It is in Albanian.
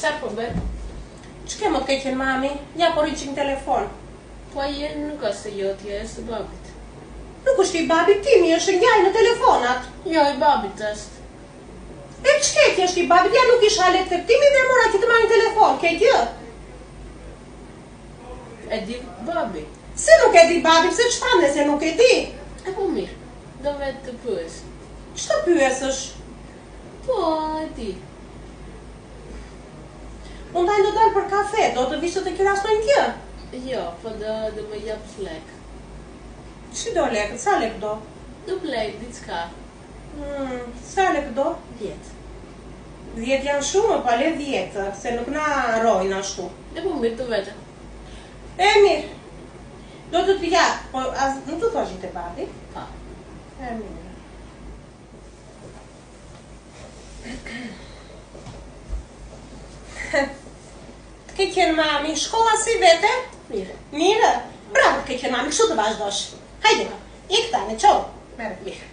Çfarë po bëj? Ç'ke më të keqen mami? Ja po rriqi në telefon. Po nuk është e jotja, është e babit. Nuk është i babit timi, është njaj në telefonat. Jo, i babit është. E ç'keti është i babit? Ja nuk isha le të timi dhe mora që të marrë në telefon, ke gjë? E di babi. Se nuk e di babi, pse çfarë nëse nuk e di? E po mirë, do vetë të pyes. Ç'të pyesësh? Po, e di. Unë taj do dalë për kafe, do të vishë të kira s'nojnë kjo? Jo, po do më jap lek. Që do lekë? Sa lekë do? Do blej, diçka. Sa lekë do? 10. 10 janë shumë, pa le 10, se nuk na rojnë ashtu. E po mirë, do vetë. E mirë, do të t'ja, po nuk të thosh i të babi? Pa. E mirë. Të keqen mami, shkolla si vete? Mirë. Mirë? Bravo të keqen mami, kështu të vazhdosh. Hajde, ik tani, qo. Merë. Mirë.